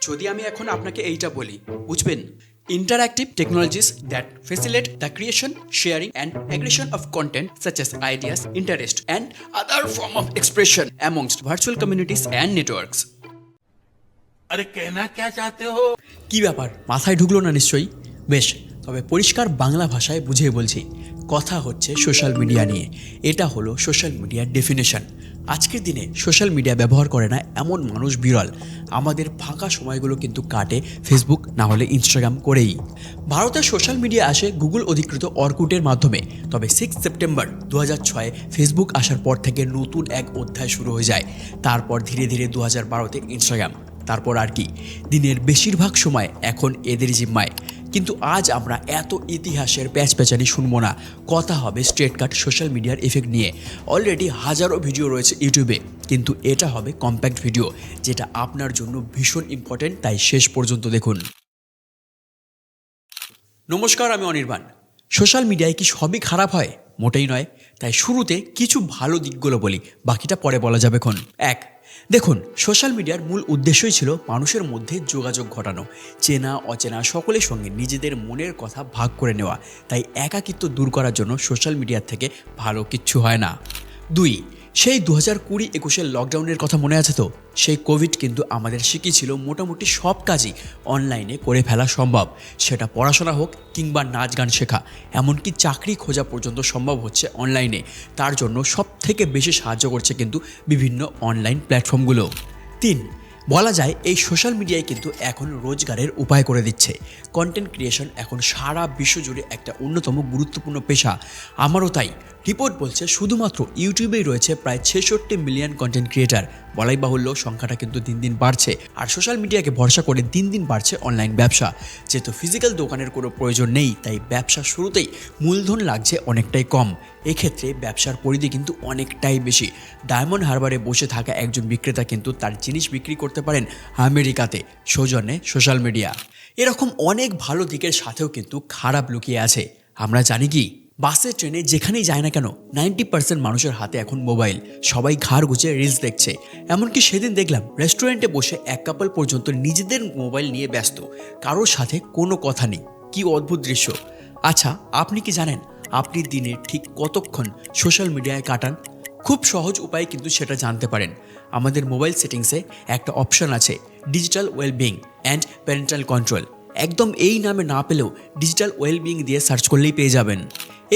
যদি আমি এখন আপনাকে এইটা বলি, বুঝবেন? Interactive technologies that facilitate the creation, sharing, and aggregation of content such as ideas, interest, and other form of expression amongst virtual communities and networks. अरे कहना क्या चाहते हो? কি ব্যাপার, মাথায় ঢুকলো না নিশ্চয়ই? বেশ, তবে পরিষ্কার বাংলা ভাষায় বুঝিয়ে বলছি। কথা হচ্ছে সোশ্যাল মিডিয়া নিয়ে। এটা হলো সোশ্যাল মিডিয়ার ডেফিনেশন। আজকের দিনে সোশ্যাল মিডিয়া ব্যবহার করে না এমন মানুষ বিরল। আমাদের ফাঁকা সময়গুলো কিন্তু কাটে ফেসবুক না হলে ইনস্টাগ্রাম করেই। ভারতের সোশ্যাল মিডিয়া আসে গুগল অধিকৃত অর্কুটের মাধ্যমে। তবে 6 সেপ্টেম্বর 2006 ফেসবুক আসার পর থেকে নতুন এক অধ্যায় শুরু হয়ে যায়। তারপর ধীরে ধীরে 2012-তে ইনস্টাগ্রাম, তারপর আর কি, দিনের বেশিরভাগ সময় এখন এদের জিম্মায়। কিন্তু আজ আমরা এত ইতিহাসের প্যাচপ্যাচানি শুনবো না। কথা হবে স্ট্রেট কাট সোশ্যাল মিডিয়ার এফেক্ট নিয়ে। অলরেডি হাজারো ভিডিও রয়েছে ইউটিউবে, কিন্তু এটা হবে কম্প্যাক্ট ভিডিও, যেটা আপনার জন্য ভীষণ ইম্পর্টেন্ট, তাই শেষ পর্যন্ত দেখুন। নমস্কার, আমি অনির্বাণ। সোশ্যাল মিডিয়ায় কি সবই খারাপ হয়? মোটেই নয়। তাই শুরুতে কিছু ভালো দিকগুলো বলি, বাকিটা পরে বলা যাবে। দেখুন, সোশ্যাল মিডিয়ার মূল উদ্দেশ্যই ছিল মানুষের মধ্যে যোগাযোগ ঘটানো, চেনা অচেনা সকলের সঙ্গে নিজেদের মনের কথা ভাগ করে নেওয়া। তাই একাকিত্ব দূর করার জন্য সোশ্যাল মিডিয়ার থেকে ভালো কিচ্ছু হয় না। 2, সেই 2020-21 লকডাউনের কথা মনে আছে তো? সেই কোভিড কিন্তু আমাদের শিখিয়েছিল মোটামুটি সব কাজই অনলাইনে করে ফেলা সম্ভব। সেটা পড়াশোনা হোক কিংবা নাচ গান শেখা, এমনকি চাকরি খোঁজা পর্যন্ত সম্ভব হচ্ছে অনলাইনে। তার জন্য সব থেকে বেশি সাহায্য করছে কিন্তু বিভিন্ন অনলাইন প্ল্যাটফর্মগুলো। 3, বলা যায় এই সোশ্যাল মিডিয়ায় কিন্তু এখন রোজগারের উপায় করে দিচ্ছে। কন্টেন্ট ক্রিয়েশন এখন সারা বিশ্ব জুড়ে একটা অন্যতম গুরুত্বপূর্ণ পেশা। আমারও তাই। রিপোর্ট বলছে শুধুমাত্র ইউটিউবেই রয়েছে প্রায় 66 মিলিয়ন কন্টেন্ট ক্রিয়েটার। বলাই বাহুল্য, সংখ্যাটা কিন্তু দিন দিন বাড়ছে। আর সোশ্যাল মিডিয়াকে ভরসা করে দিন দিন বাড়ছে অনলাইন ব্যবসা। যেহেতু ফিজিক্যাল দোকানের কোনো প্রয়োজন নেই, তাই ব্যবসা শুরুতেই মূলধন লাগছে অনেকটাই কম। এক্ষেত্রে ব্যবসার পরিধি কিন্তু অনেকটাই বেশি। ডায়মন্ড হারবারে বসে থাকা একজন বিক্রেতা কিন্তু তার জিনিস বিক্রি করতে পারেন আমেরিকাতে, সৌজন্যে সোশ্যাল মিডিয়া। এরকম অনেক ভালো দিকের সাথেও কিন্তু খারাপ লুকিয়ে আছে। আমরা জানি কি, বাসে ট্রেনে যেখানেই যায় না কেন 90% মানুষের হাতে এখন মোবাইল। সবাই ঘাড় গুছিয়ে রিলস দেখছে। এমনকি সেদিন দেখলাম রেস্টুরেন্টে বসে এক কাপল পর্যন্ত নিজেদের মোবাইল নিয়ে ব্যস্ত, কারোর সাথে কোনো কথা নেই। কি অদ্ভুত দৃশ্য। আচ্ছা, আপনি কি জানেন আপনি দিনে ঠিক কতক্ষণ সোশ্যাল মিডিয়ায় কাটান? খুব সহজ উপায়ে কিন্তু সেটা জানতে পারেন। আমাদের মোবাইল সেটিংসে একটা অপশন আছে, digital wellbeing and parental control. একদম এই নামে না পেলেও ডিজিটাল ওয়েলবিং দিয়ে সার্চ করলেই পেয়ে যাবেন।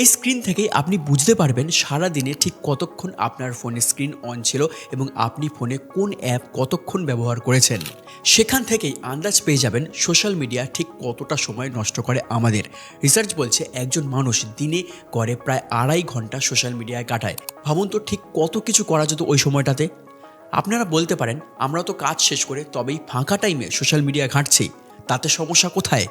এই স্ক্রিন থেকেই আপনি বুঝতে পারবেন সারা দিনে ঠিক কতক্ষণ আপনার ফোনে স্ক্রিন অন ছিল এবং আপনি ফোনে কোন অ্যাপ কতক্ষণ ব্যবহার করেছেন। সেখান থেকেই আন্দাজ পেয়ে যাবেন সোশ্যাল মিডিয়া ঠিক কতটা সময় নষ্ট করে আমাদের। রিসার্চ বলছে একজন মানুষ দিনে করে প্রায় 2.5 ঘন্টা সোশ্যাল মিডিয়ায় কাটায়। ভাবুন তো ঠিক কত কিছু করা যেত ওই সময়টাতে। আপনারা বলতে পারেন, আমরা তো কাজ শেষ করে তবেই ফাঁকা টাইমে সোশ্যাল মিডিয়া ঘাঁটছি, তাতে সমস্যা কোথায়?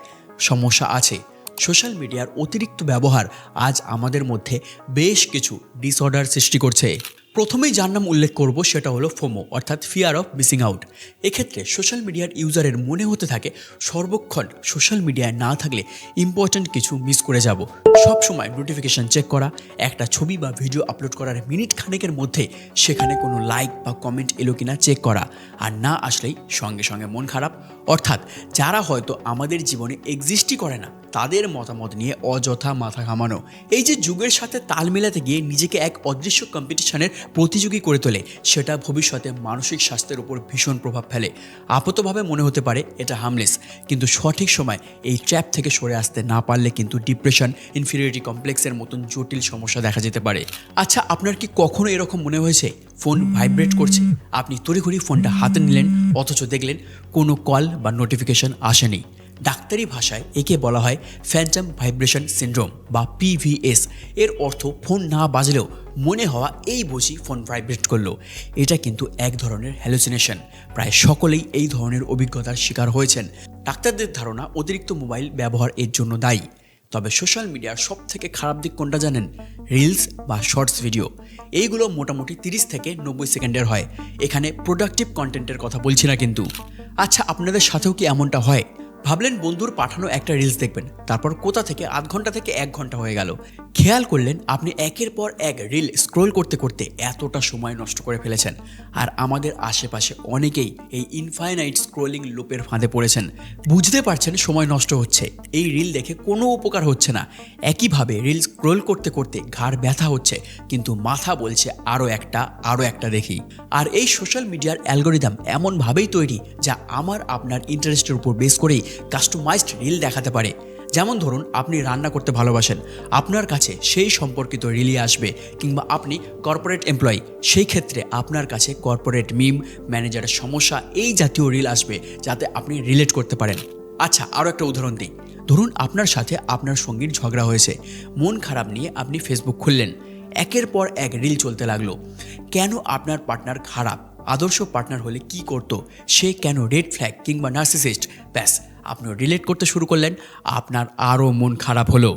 সমস্যা আছে। সোশ্যাল মিডিয়ার অতিরিক্ত ব্যবহার আজ আমাদের মধ্যে বেশ কিছু ডিসঅর্ডার সৃষ্টি করছে। প্রথমেই যার নাম উল্লেখ করব সেটা হলো ফোমো, অর্থাৎ ফিয়ার অফ মিসিং আউট। এক্ষেত্রে সোশ্যাল মিডিয়ার ইউজারের মনে হতে থাকে সর্বক্ষণ সোশ্যাল মিডিয়ায় না থাকলে ইম্পর্ট্যান্ট কিছু মিস করে যাব। সব সময় নোটিফিকেশান চেক করা, একটা ছবি বা ভিডিও আপলোড করার মিনিট খানেকের মধ্যে সেখানে কোনো লাইক বা কমেন্ট এলো কিনা চেক করা, আর না আসলেই সঙ্গে সঙ্গে মন খারাপ। অর্থাৎ যারা হয়তো আমাদের জীবনে এক্সিস্টই করে না, তাদের মতামত নিয়ে অযথা মাথা ঘামানো। এই যে যুগের সাথে তাল মেলাতে গিয়ে নিজেকে এক অদৃশ্য কম্পিটিশনের প্রতিযোগী করে তোলে, সেটা ভবিষ্যতে মানসিক স্বাস্থ্যের উপর ভীষণ প্রভাব ফেলে। আপাতভাবে মনে হতে পারে এটা হার্মলেস, কিন্তু সঠিক সময় এই ট্র্যাপ থেকে সরে আসতে না পারলে কিন্তু ডিপ্রেশন, ইনফিরিয়রিটি কমপ্লেক্সের মতন জটিল সমস্যা দেখা যেতে পারে। আচ্ছা, আপনার কি কখনো এরকম মনে হয়েছে ফোন ভাইব্রেট করছে, আপনি তড়িঘড়ি ফোনটা হাতে নিলেন, অথচ দেখলেন কোনো কল বা নোটিফিকেশন আসেনি? ডাক্তারি ভাষায় একে বলা হয় ফ্যান্টম ভাইব্রেশন সিনড্রোম বা পিভিএস। এর অর্থ ফোন না বাজলেও মনে হওয়া এই বুঝি ফোন ভাইব্রেট করলো। এটা কিন্তু এক ধরনের হ্যালুসিনেশন। প্রায় সকলেই এই ধরনের অভিজ্ঞতার শিকার হয়েছেন। ডাক্তারদের ধারণা অতিরিক্ত মোবাইল ব্যবহার এর জন্য দায়ী। তবে সোশ্যাল মিডিয়ার সব থেকে খারাপ দিক কোনটা জানেন? রিলস বা শর্টস ভিডিও। এইগুলো মোটামুটি 30 থেকে 90 সেকেন্ডের হয়। এখানে প্রোডাক্টিভ কন্টেন্টের কথা বলছি না কিন্তু। আচ্ছা, আপনাদের সাথেও কি এমনটা হয়? ভাবলেন বন্ধুর পাঠানো একটা রিলস দেখবেন, তারপর কোথা থেকে আধ ঘন্টা থেকে 1 ঘন্টা হয়ে গেল। খেয়াল করলেন আপনি একের পর এক রিল স্ক্রোল করতে করতে এতটা সময় নষ্ট করে ফেলেছেন। আর আমাদের আশেপাশে অনেকেই এই ইনফাইনাইট স্ক্রোলিং লুপের ফাঁদে পড়েছেন। বুঝতে পারছেন সময় নষ্ট হচ্ছে, এই রিল দেখে কোনো উপকার হচ্ছে না, একইভাবে রিল স্ক্রোল করতে করতে ঘাড় ব্যথা হচ্ছে, কিন্তু মাথা বলছে আরও একটা দেখি। আর এই সোশ্যাল মিডিয়ার অ্যালগোরিদম এমনভাবেই তৈরি যা আমার আপনার ইন্টারেস্টের উপর বেস করেই কাস্টমাইজড রিল দেখাতে পারে। যেমন ধরুন আপনি রান্না করতে ভালোবাসেন, আপনার কাছে সেই সম্পর্কিত রিলই আসবে, কিংবা আপনি কর্পোরেট এমপ্লয়ি, সেই ক্ষেত্রে আপনার কাছে কর্পোরেট মিম, ম্যানেজারের সমস্যা এই জাতীয় রিল আসবে যাতে আপনি রিলেট করতে পারেন। আচ্ছা, আরও একটা উদাহরণ দিই। ধরুন আপনার সাথে আপনার সঙ্গীর ঝগড়া হয়েছে, মন খারাপ নিয়ে আপনি ফেসবুক খুললেন, একের পর এক রিল চলতে লাগলো। কেন আপনার পার্টনার খারাপ, আদর্শ পার্টনার হলে কি করতো, সে কেন রেড ফ্ল্যাগ কিংবা নার্সিসিস্ট, ব্যাস আপনি রিলেট করতে শুরু করলেন, আপনার আরও মন খারাপ হলো।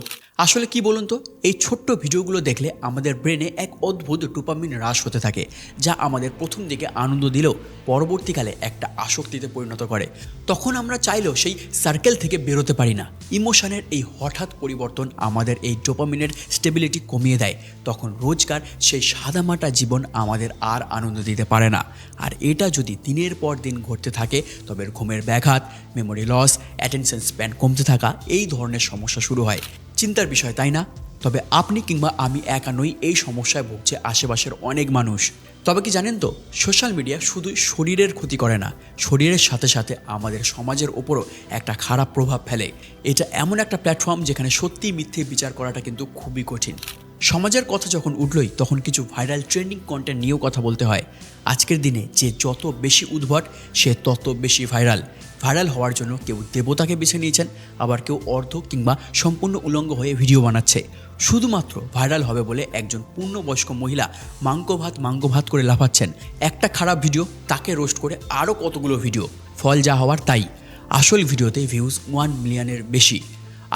আসলে কি বলুন তো, এই ছোট্ট ভিডিওগুলো দেখলে আমাদের ব্রেনে এক অদ্ভুত ডোপামিন হ্রাস হতে থাকে, যা আমাদের প্রথম দিকে আনন্দ দিলেও পরবর্তীকালে একটা আসক্তিতে পরিণত করে। তখন আমরা চাইলেও সেই সার্কেল থেকে বেরোতে পারি না। ইমোশনের এই হঠাৎ পরিবর্তন আমাদের এই ডোপামিনের স্টেবিলিটি কমিয়ে দেয়। তখন রোজকার সেই সাদামাটা জীবন আমাদের আর আনন্দ দিতে পারে না। আর এটা যদি দিনের পর দিন ঘটতে থাকে, তবে ঘুমের ব্যাঘাত, মেমোরি লস, অ্যাটেনশন স্প্যান কমতে থাকা, এই ধরনের সমস্যা শুরু হয়। চিন্তার বিষয়, তাই না? তবে আপনি কিংবা আমি একা নই, এই সমস্যায় ভুগছে আশেপাশের অনেক মানুষ। তবে কি জানেন তো, সোশ্যাল মিডিয়া শুধু শরীরের ক্ষতি করে না, শরীরের সাথে সাথে আমাদের সমাজের ওপরও একটা খারাপ প্রভাব ফেলে। এটা এমন একটা প্ল্যাটফর্ম যেখানে সত্যি মিথ্যে বিচার করাটা কিন্তু খুবই কঠিন। সমাজের কথা যখন উঠলই, তখন কিছু ভাইরাল ট্রেন্ডিং কন্টেন্ট নিয়েও কথা বলতে হয়। আজকের দিনে যে যত বেশি উদ্ভট, সে তত বেশি ভাইরাল হওয়ার জন্য কেউ দেবতাকে বেছে নিয়েছেন, আবার কেউ অর্ধ কিংবা সম্পূর্ণ উলঙ্গ হয়ে ভিডিও বানাচ্ছে শুধুমাত্র ভাইরাল হবে বলে। একজন পূর্ণবয়স্ক মহিলা মাংস ভাত করে লাফাচ্ছেন, একটা খারাপ ভিডিও তাকে রোস্ট করে আরও কতগুলো ভিডিও, ফল যা হওয়ার তাই। আসল ভিডিওতে ভিউজ 1 মিলিয়নের বেশি।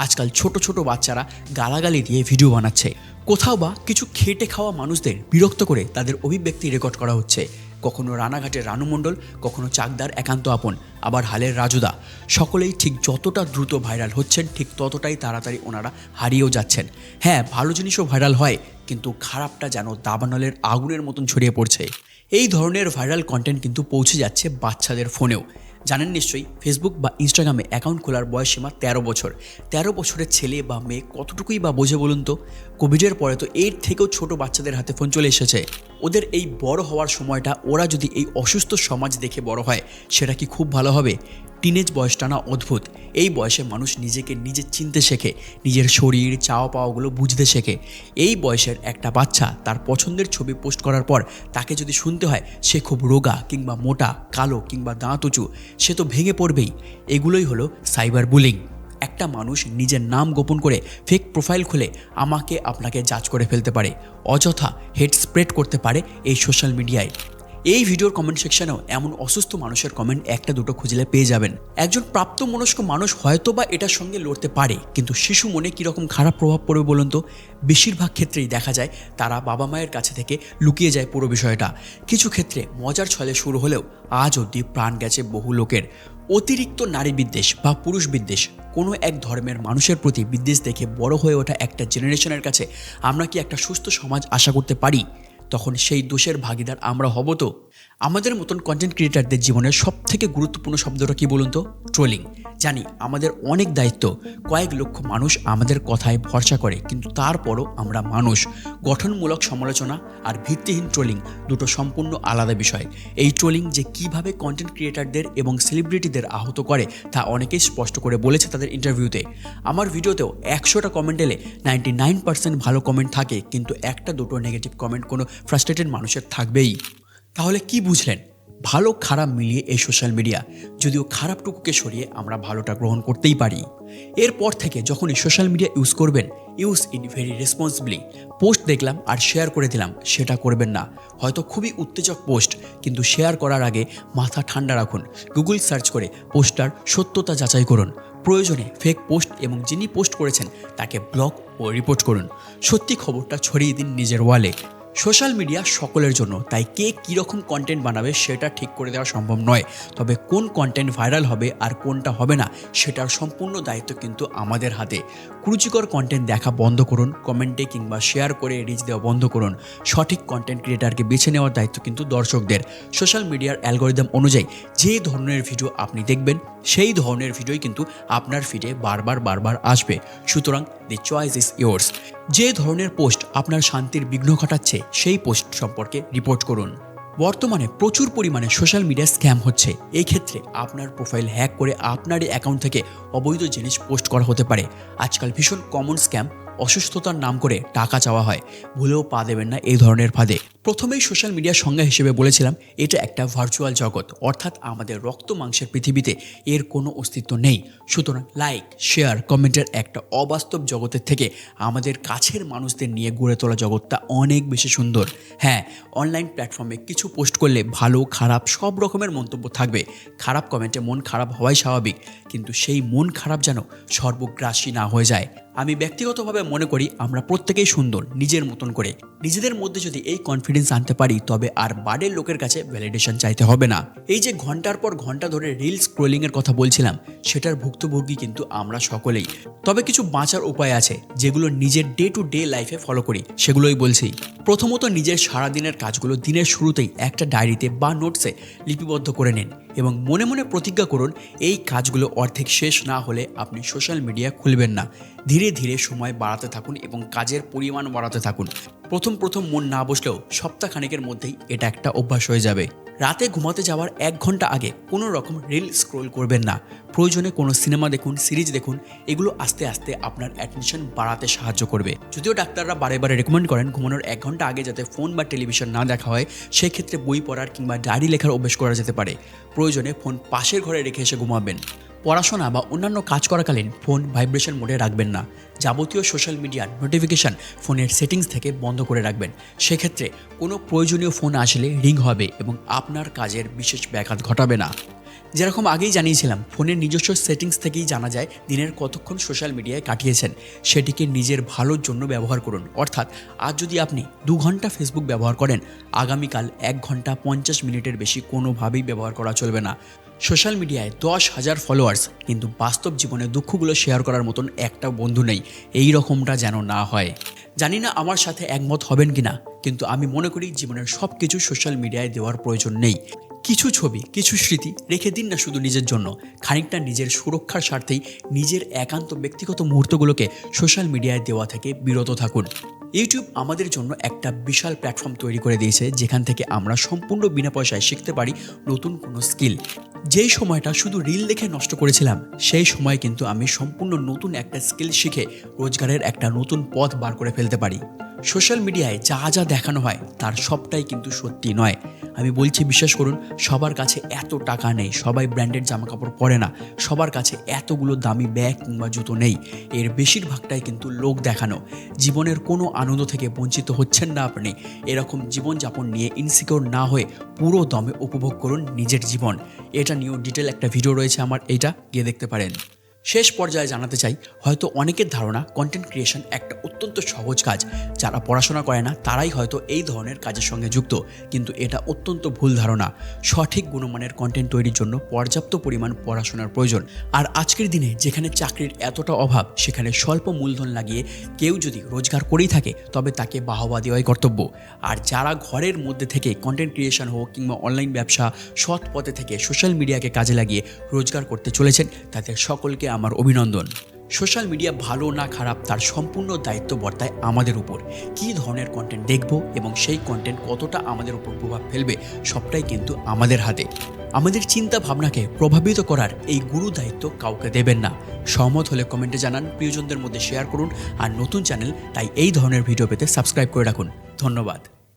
আজকাল ছোট ছোট বাচ্চারা গালাগালি দিয়ে ভিডিও বানাচ্ছে। কোথাও বা কিছু খেটে খাওয়া মানুষদের বিরক্ত করে তাদের অভিব্যক্তি রেকর্ড করা হচ্ছে। কখনো রানাঘাটের রানু মণ্ডল, কখনো চাকদার একান্ত আপন, আবার হালের রাজুদা। সকলেই ঠিক যতটা দ্রুত ভাইরাল হচ্ছেন, ঠিক ততটাই তাড়াতাড়ি ওনারা হারিয়েও যাচ্ছেন। হ্যাঁ, ভালো জিনিসও ভাইরাল হয়, কিন্তু খারাপটা যেন দাবানলের আগুনের মতন ছড়িয়ে পড়ছে। এই ধরনের ভাইরাল কন্টেন্ট কিন্তু পৌঁছে যাচ্ছে বাচ্চাদের ফোনেও। জানেন নিশ্চয়ই, ফেসবুক বা ইনস্টাগ্রামে অ্যাকাউন্ট খোলার বয়সসীমা 13 বছর। 13 বছরের ছেলে বা মেয়ে কতটুকুই বা বোঝে বলুন তো? কোভিডের পরে তো এর থেকেও ছোট বাচ্চাদের হাতে ফোন চলে এসেছে। ওদের এই বড় হওয়ার সময়টা ওরা যদি এই অসুস্থ সমাজ দেখে বড় হয়, সেটা কি খুব ভালো হবে? টিনেজ বয়সটা না অদ্ভুত। এই বয়সে মানুষ নিজেকে নিজে চিনতে শেখে, নিজের শরীর, চাওয়া পাওয়াগুলো বুঝতে শেখে। এই বয়সের একটা বাচ্চা তার পছন্দের ছবি পোস্ট করার পর তাকে যদি শুনতে হয় সে খুব রোগা কিংবা মোটা, কালো কিংবা দাঁত উঁচু, সে তো ভেঙে পড়বেই। এগুলোই হলো সাইবার বুলিং। একটা মানুষ নিজের নাম গোপন করে ফেক প্রোফাইল খুলে আমাকে আপনাকে জাজ করে ফেলতে পারে, অযথা হেট স্প্রেড করতে পারে এই সোশ্যাল মিডিয়ায়। এই ভিডিওর কমেন্ট সেকশনেও এমন অসুস্থ মানুষের কমেন্ট একটা দুটো খুঁজলে পেয়ে যাবেন। একজন প্রাপ্তবয়স্ক মানুষ হয়তো বা এটার সঙ্গে লড়তে পারে, কিন্তু শিশু মনে কীরকম খারাপ প্রভাব পড়বে বলুন তো? বেশিরভাগ ক্ষেত্রেই দেখা যায় তারা বাবা মায়ের কাছে থেকে লুকিয়ে যায় পুরো বিষয়টা। কিছু ক্ষেত্রে মজার ছলে শুরু হলেও আজ অবধি প্রাণ গেছে বহু লোকের। অতিরিক্ত নারী বিদ্বেষ বা পুরুষ বিদ্বেষ, কোনো এক ধর্মের মানুষের প্রতি বিদ্বেষ দেখে বড় হয়ে ওঠা একটা জেনারেশনের কাছে আমরা কি একটা সুস্থ সমাজ আশা করতে পারি? তখন সেই দোষের ভাগিদার আমরা হব তো? আমাদের মতন কন্টেন্ট ক্রিয়েটারদের জীবনের সবথেকে গুরুত্বপূর্ণ শব্দটা কি বলুন তো? ট্রোলিং। জানি আমাদের অনেক দায়িত্ব, কয়েক লক্ষ মানুষ আমাদের কথায় ভরসা করে, কিন্তু তারপরও আমরা মানুষ। গঠনমূলক সমালোচনা আর ভিত্তিহীন ট্রোলিং দুটো সম্পূর্ণ আলাদা বিষয়। এই ট্রোলিং যে কিভাবে কন্টেন্ট ক্রিয়েটারদের এবং সেলিব্রিটিদের আহত করে তা অনেকেই স্পষ্ট করে বলেছে তাদের ইন্টারভিউতে। আমার ভিডিওতেও 100টা কমেন্ট এলে 99% ভালো কমেন্ট থাকে, কিন্তু একটা দুটো নেগেটিভ কমেন্ট কোনো ফ্রাস্ট্রেটেড মানুষের থাকবেই। তাহলে কি বুঝলেন? ভালো খারাপ মিলিয়ে এই সোশ্যাল মিডিয়া, যদিও খারাপটুকুকে সরিয়ে আমরা ভালোটা গ্রহণ করতেই পারি। এরপর থেকে যখনই সোশ্যাল মিডিয়া ইউজ করবেন, use it very responsibly. Post দেখলাম আর শেয়ার করে দিলাম, সেটা করবেন না। হয়তো খুবই উত্তেজক পোস্ট, কিন্তু শেয়ার করার আগে মাথা ঠান্ডা রাখুন। গুগল সার্চ করে পোস্টটার সত্যতা যাচাই করুন। প্রয়োজনে ফেক পোস্ট এবং যিনি পোস্ট করেছেন তাকে ব্লক ও রিপোর্ট করুন। সত্যি খবরটা ছড়িয়ে দিন নিজের ওয়ালে। সোশ্যাল মিডিয়া সকলের জন্য, তাই কে কীরকম কন্টেন্ট বানাবে সেটা ঠিক করে দেওয়া সম্ভব নয়। তবে কোন কন্টেন্ট ভাইরাল হবে আর কোনটা হবে না সেটার সম্পূর্ণ দায়িত্ব কিন্তু আমাদের হাতে। কুরুচিকর কন্টেন্ট দেখা বন্ধ করুন, কমেন্টে কিংবা শেয়ার করে রিচ দেওয়া বন্ধ করুন। সঠিক কন্টেন্ট ক্রিয়েটারকে বেছে নেওয়ার দায়িত্ব কিন্তু দর্শকদের। সোশ্যাল মিডিয়ার অ্যালগোরিদম অনুযায়ী যে ধরনের ভিডিও আপনি দেখবেন সেই ধরনের ভিডিওই কিন্তু আপনার ফিডে বারবার আসবে। সুতরাং দি চয়েস ইজ ইয়োর্স। যে ধরনের পোস্ট আপনার শান্তির বিঘ্ন ঘটাচ্ছে সেই পোস্ট সম্পর্কে রিপোর্ট করুন। বর্তমানে প্রচুর পরিমাণে সোশ্যাল মিডিয়া স্ক্যাম হচ্ছে। এই ক্ষেত্রে আপনার প্রোফাইল হ্যাক করে আপনারই অ্যাকাউন্ট থেকে অবৈধ জিনিস পোস্ট করা হতে পারে। আজকাল ভীষণ কমন স্ক্যাম, অসুস্থতার নাম করে টাকা চাওয়া হয়। ভুলেও পা দেবেন না এই ধরনের ফাঁদে। প্রথমেই সোশ্যাল মিডিয়ার সংজ্ঞা হিসেবে বলেছিলাম এটা একটা ভার্চুয়াল জগৎ, অর্থাৎ আমাদের রক্ত মাংসের পৃথিবীতে এর কোনো অস্তিত্ব নেই। সুতরাং লাইক, শেয়ার, কমেন্টের একটা অবাস্তব জগতের থেকে আমাদের কাছের মানুষদের নিয়ে গড়ে তোলা জগৎটা অনেক বেশি সুন্দর। হ্যাঁ, অনলাইন প্ল্যাটফর্মে কিছু পোস্ট করলে ভালো খারাপ সব রকমের মন্তব্য থাকবে। খারাপ কমেন্টে মন খারাপ হওয়াই স্বাভাবিক, কিন্তু সেই মন খারাপ যেন সর্বগ্রাসী না হয়ে যায়। আমি ব্যক্তিগতভাবে মনে করি আমরা প্রত্যেকেই সুন্দর নিজের মতন করে। নিজেদের মধ্যে যদি এই কনফিডেন্স আনতে পারি তবে আর বাইরের লোকের কাছে ভ্যালিডেশন চাইতে হবে না। এই যে ঘন্টার পর ঘন্টা ধরে রিল স্ক্রোলিংয়ের কথা বলছিলাম, সেটার ভুক্তভোগী কিন্তু আমরা সকলেই। তবে কিছু বাঁচার উপায় আছে যেগুলো নিজের ডে টু ডে লাইফে ফলো করি, সেগুলোই বলছি। প্রথমত, নিজের সারাদিনের কাজগুলো দিনের শুরুতেই একটা ডায়েরিতে বা নোটসে লিপিবদ্ধ করে নিন এবং মনে মনে প্রতিজ্ঞা করুন এই কাজগুলো অর্ধেক শেষ না হলে আপনি সোশ্যাল মিডিয়া খুলবেন না। ধীরে ধীরে সময় বাড়াতে থাকুন এবং কাজের পরিমাণ বাড়াতে থাকুন। প্রথম মন না বসলেও সপ্তাহখানেকের মধ্যেই এটা একটা অভ্যাস হয়ে যাবে। রাতে ঘুমাতে যাওয়ার 1 ঘন্টা আগে কোনো রকম রিল স্ক্রোল করবেন না। প্রয়োজনে কোনো সিনেমা দেখুন, সিরিজ দেখুন। এগুলো আস্তে আস্তে আপনার অ্যাটেনশন বাড়াতে সাহায্য করবে। যদিও ডাক্তাররা বারে রেকমেন্ড করেন ঘুমানোর 1 ঘন্টা আগে যাতে ফোন বা টেলিভিশন না দেখা হয়, সেক্ষেত্রে বই পড়ার কিংবা ডায়েরি লেখার অভ্যাস করা যেতে পারে। প্রয়োজনে ফোন পাশের ঘরে রেখে এসে ঘুমাবেন। পড়াশোনা বা অন্যান্য কাজ করাকালীন ফোন ভাইব্রেশন মোডে রাখবেন না। যাবতীয় সোশ্যাল মিডিয়ার নোটিফিকেশান ফোনের সেটিংস থেকে বন্ধ করে রাখবেন। সেক্ষেত্রে কোনো প্রয়োজনীয় ফোন আসলে রিং হবে এবং আপনার কাজের বিশেষ ব্যাঘাত ঘটাবে না। যেরকম আগেই জানিয়েছিলাম, ফোনের নিজস্ব সেটিংস থেকেই জানা যায় দিনের কতক্ষণ সোশ্যাল মিডিয়ায় কাটিয়েছেন। সেটিকে নিজের ভালোর জন্য ব্যবহার করুন। অর্থাৎ আজ যদি আপনি 2 ঘন্টা ফেসবুক ব্যবহার করেন, আগামীকাল 1 ঘন্টা 50 মিনিটের বেশি কোনোভাবেই ব্যবহার করা চলবে না। সোশ্যাল মিডিয়ায় 10,000 ফলোয়ার্স, কিন্তু বাস্তব জীবনে দুঃখগুলো শেয়ার করার মতন একটা বন্ধু নেই। এই রকমটা যেন না হয়। জানি না আমার সাথে একমত হবেন কিনা, কিন্তু আমি মনে করি জীবনের সব কিছু সোশ্যাল মিডিয়ায় দেওয়ার প্রয়োজন নেই। কিছু ছবি, কিছু স্মৃতি রেখে দিন না শুধু নিজের জন্য। খানিকটা নিজের সুরক্ষার স্বার্থেই নিজের একান্ত ব্যক্তিগত মুহূর্তগুলোকে সোশ্যাল মিডিয়ায় দেওয়া থেকে বিরত থাকুন। ইউটিউব আমাদের জন্য একটা বিশাল প্ল্যাটফর্ম তৈরি করে দিয়েছে, যেখান থেকে আমরা সম্পূর্ণ বিনা পয়সায় শিখতে পারি নতুন কোনো স্কিল। যেই সময়টা শুধু রিল দেখে নষ্ট করেছিলাম, সেই সময় কিন্তু আমি সম্পূর্ণ নতুন একটা স্কিল শিখে রোজগারের একটা নতুন পথ বার করে ফেলতে পারি। সোশ্যাল মিডিয়ায় যা দেখানো হয় তার সবটাই কিন্তু সত্যি নয়। আমি বলছি বিশ্বাস করুন, সবার কাছে এত টাকা নেই, সবাই ব্র্যান্ডেড জামাকাপড় পরে না, সবার কাছে এতগুলো দামি ব্যাগ কিংবা জুতো নেই। এর বেশিরভাগটাই কিন্তু লোক দেখানো। জীবনের কোনো আনন্দ থেকে বঞ্চিত হচ্ছেন না আপনি। এরকম জীবনযাপন নিয়ে ইনসিকিউর না হয়ে পুরো দমে উপভোগ করুন নিজের জীবন। এটা নিয়েও ডিটেল একটা ভিডিও রয়েছে আমার, এইটা গিয়ে দেখতে পারেন। শেষ পর্যায়ে জানাতে চাই, হয়তো অনেকের ধারণা কন্টেন্ট ক্রিয়েশন একটা অত্যন্ত সহজ কাজ। যারা পড়াশোনা করে না তারাই হয়তো এই ধরনের কাজের সঙ্গে যুক্ত, কিন্তু এটা অত্যন্ত ভুল ধারণা। সঠিক গুণমানের কন্টেন্ট তৈরির জন্য পর্যাপ্ত পরিমাণ পড়াশোনার প্রয়োজন। আর আজকের দিনে যেখানে চাকরির এতটা অভাব, সেখানে স্বল্প মূলধন লাগিয়ে কেউ যদি রোজগার করেই থাকে তবে তাকে বাহবা দেওয়াই কর্তব্য। আর যারা ঘরের মধ্যে থেকে কন্টেন্ট ক্রিয়েশন হোক কিংবা অনলাইন ব্যবসা সৎ পথে থেকে সোশ্যাল মিডিয়াকে কাজে লাগিয়ে রোজগার করতে চলেছেন, তাদের সকলকে আমার অভিনন্দন। সোশ্যাল মিডিয়া ভালো না খারাপ তার সম্পূর্ণ দায়িত্ব বর্তায় আমাদের উপর। কী ধরনের কন্টেন্ট দেখব এবং সেই কন্টেন্ট কতটা আমাদের উপর প্রভাব ফেলবে, সবটাই কিন্তু আমাদের হাতে। আমাদের চিন্তা ভাবনাকে প্রভাবিত করার এই গুরু দায়িত্ব কাউকে দেবেন না। সহমত হলে কমেন্টে জানান, প্রিয়জনদের মধ্যে শেয়ার করুন। আর নতুন চ্যানেল তাই এই ধরনের ভিডিও পেতে সাবস্ক্রাইব করে রাখুন। ধন্যবাদ।